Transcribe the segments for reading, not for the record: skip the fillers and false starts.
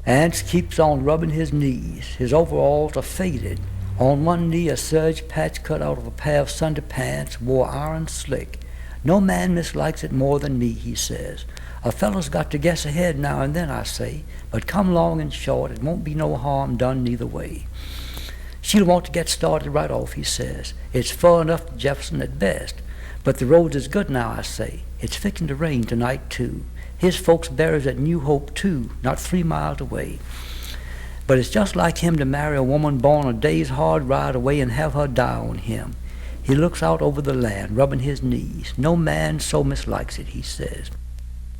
Anse keeps on rubbing his knees. His overalls are faded. On one knee a serge patch cut out of a pair of Sunday pants wore iron slick. No man mislikes it more than me, he says. A fellow's got to guess ahead now and then, I say, but come long and short, it won't be no harm done neither way. She'll want to get started right off, he says. It's far enough to Jefferson at best, but the roads is good now, I say. It's fixin' to rain tonight, too. His folks buries at New Hope, too, not 3 miles away. But it's just like him to marry a woman born a day's hard ride away and have her die on him. He looks out over the land, rubbing his knees. No man so mislikes it, he says.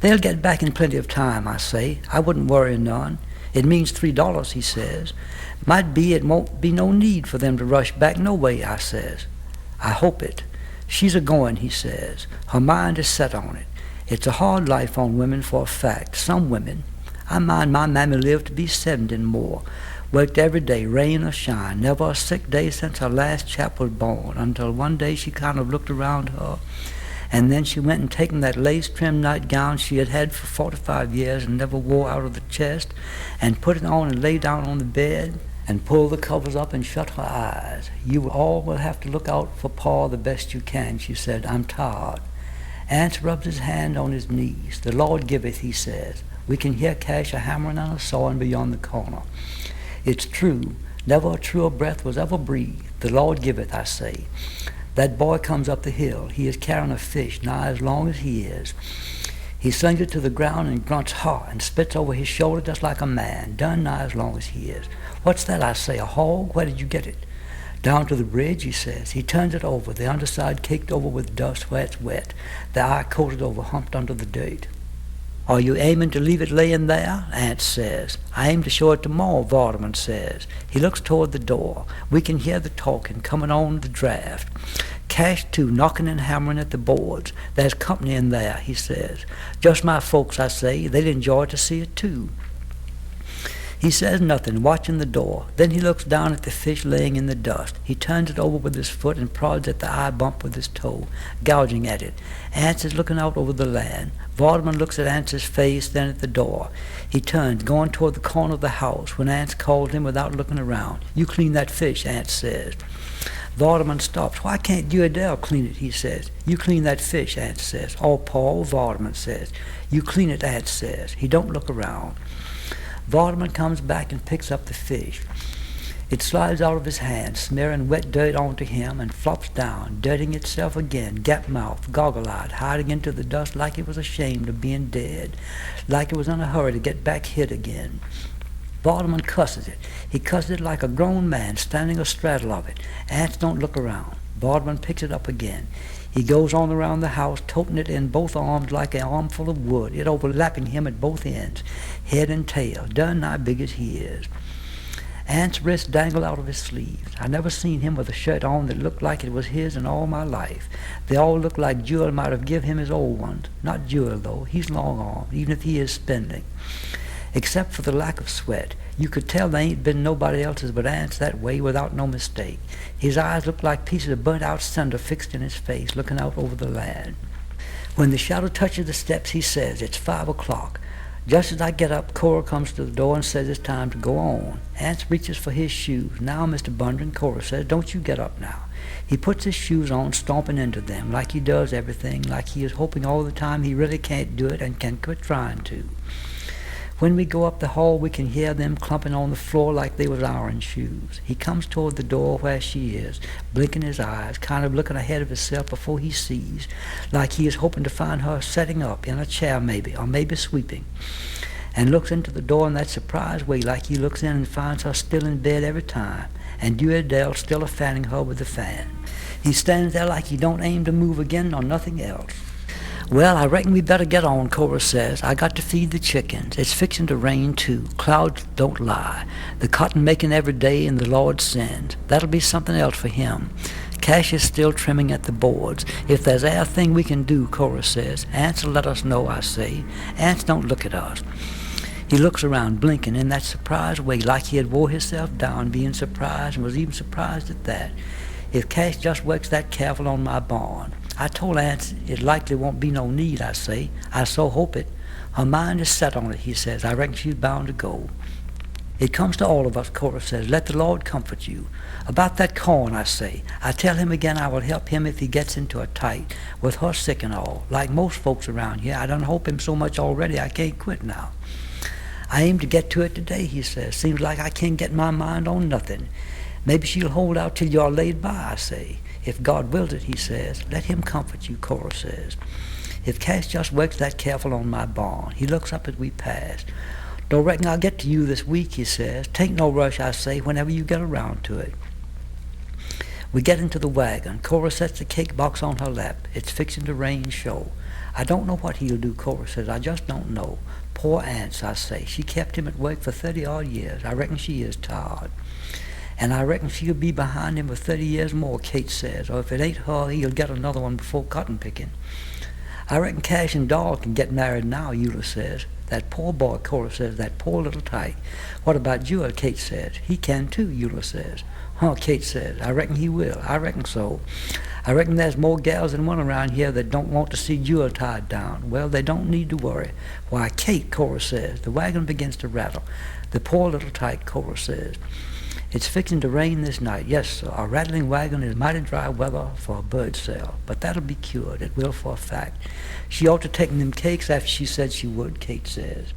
They'll get back in plenty of time, I say. I wouldn't worry none. It means $3, he says. Might be it won't be no need for them to rush back no way, I says. I hope it. She's a-going, he says. Her mind is set on it. It's a hard life on women for a fact. Some women. I mind my mammy lived to be 70 and more. Worked every day, rain or shine. Never a sick day since her last chap was born, until one day she kind of looked around her, and then she went and taken that lace-trimmed nightgown she had had for 45 years and never wore out of the chest, and put it on and lay down on the bed and pulled the covers up and shut her eyes. You all will have to look out for Pa the best you can, she said. I'm tired. Anse rubs his hand on his knees. The Lord giveth, he says. We can hear Cash a-hammering and a-sawing beyond the corner. It's true. Never a truer breath was ever breathed. The Lord giveth, I say. That boy comes up the hill. He is carrying a fish nigh as long as he is. He slings it to the ground and grunts ha and spits over his shoulder just like a man, done nigh as long as he is. What's that, I say, a hog? Where did you get it? Down to the bridge, he says. He turns it over, the underside caked over with dust where it's wet, the eye coated over, humped under the dirt. Are you aiming to leave it laying there? Anse says. I aim to show it tomorrow, Vardaman says. He looks toward the door. We can hear the talking coming on the draft. Cash, too, knocking and hammering at the boards. There's company in there, he says. Just my folks, I say. They'd enjoy to see it, too. He says nothing, watching the door. Then he looks down at the fish laying in the dust. He turns it over with his foot and prods at the eye bump with his toe, gouging at it. Anse is looking out over the land. Vardaman looks at Anse's face, then at the door. He turns, going toward the corner of the house, when Anse calls him without looking around. You clean that fish, Anse says. Vardaman stops. Why can't you Adele clean it, he says. You clean that fish, Anse says. Oh, Paul, Vardaman says. You clean it, Anse says. He don't look around. Vardaman comes back and picks up the fish. It slides out of his hand, smearing wet dirt onto him, and flops down, dirtying itself again, gap-mouthed, goggle-eyed, hiding into the dust like it was ashamed of being dead, like it was in a hurry to get back hid again. Vardaman cusses it. He cusses it like a grown man standing astraddle of it. Anse don't look around. Vardaman picks it up again. He goes on around the house, toting it in both arms like an armful of wood, it overlapping him at both ends, head and tail, done nigh big as he is. Anse's wrists dangle out of his sleeves. I never seen him with a shirt on that looked like it was his in all my life. They all look like Jewel might have give him his old ones. Not Jewel, though. He's long-armed, even if he is spending. Except for the lack of sweat. You could tell there ain't been nobody else's but Anse that way without no mistake. His eyes look like pieces of burnt-out cinder fixed in his face, looking out over the land. When the shadow touches the steps, he says, it's 5 o'clock. Just as I get up, Cora comes to the door and says it's time to go on. Anse reaches for his shoes. Now, Mr. Bundren, Cora says, don't you get up now. He puts his shoes on, stomping into them, like he does everything, like he is hoping all the time he really can't do it and can quit trying to. When we go up the hall, we can hear them clumping on the floor like they was iron shoes. He comes toward the door where she is, blinking his eyes, kind of looking ahead of himself before he sees, like he is hoping to find her setting up in a chair maybe, or maybe sweeping, and looks into the door in that surprised way like he looks in and finds her still in bed every time, and Dewey Adele still a-fanning her with the fan. He stands there like he don't aim to move again nor nothing else. Well, I reckon we better get on, Cora says. I got to feed the chickens. It's fixing to rain, too. Clouds don't lie. The cotton making every day and the Lord sends. That'll be something else for him. Cash is still trimming at the boards. If there's a thing we can do, Cora says. Anse will let us know, I say. Anse don't look at us. He looks around, blinking in that surprised way, like he had wore himself down, being surprised, and was even surprised at that. If Cash just works that careful on my barn, I told Anse it likely won't be no need, I say. I so hope it. Her mind is set on it, he says. I reckon she's bound to go. It comes to all of us, Cora says. Let the Lord comfort you. About that corn, I say. I tell him again I will help him if he gets into a tight, with her sick and all. Like most folks around here, I done hope him so much already I can't quit now. I aim to get to it today, he says. Seems like I can't get my mind on nothing. Maybe she'll hold out till you're laid by, I say. If God wills it, he says. Let him comfort you, Cora says. If Cash just works that careful on my barn. He looks up as we pass. Don't reckon I'll get to you this week, he says. Take no rush, I say, whenever you get around to it. We get into the wagon. Cora sets the cake box on her lap. It's fixing to rain show. I don't know what he'll do, Cora says. I just don't know. Poor Anse, I say. She kept him at work for 30-odd years. I reckon she is tired. And I reckon she'll be behind him for 30 years more, Kate says. Or if it ain't her, he'll get another one before cotton picking. I reckon Cash and Doll can get married now, Eula says. That poor boy, Cora says, that poor little tyke. What about Jewel, Kate says. He can too, Eula says. Huh, Kate says. I reckon he will. I reckon so. I reckon there's more gals than one around here that don't want to see Jewel tied down. Well, they don't need to worry. Why, Kate, Cora says. The wagon begins to rattle. The poor little tyke, Cora says. It's fixing to rain this night. Yes, sir. A rattling wagon is mighty dry weather for a bird cell. But that'll be cured. It will for a fact. She ought to take them cakes after she said she would, Kate says.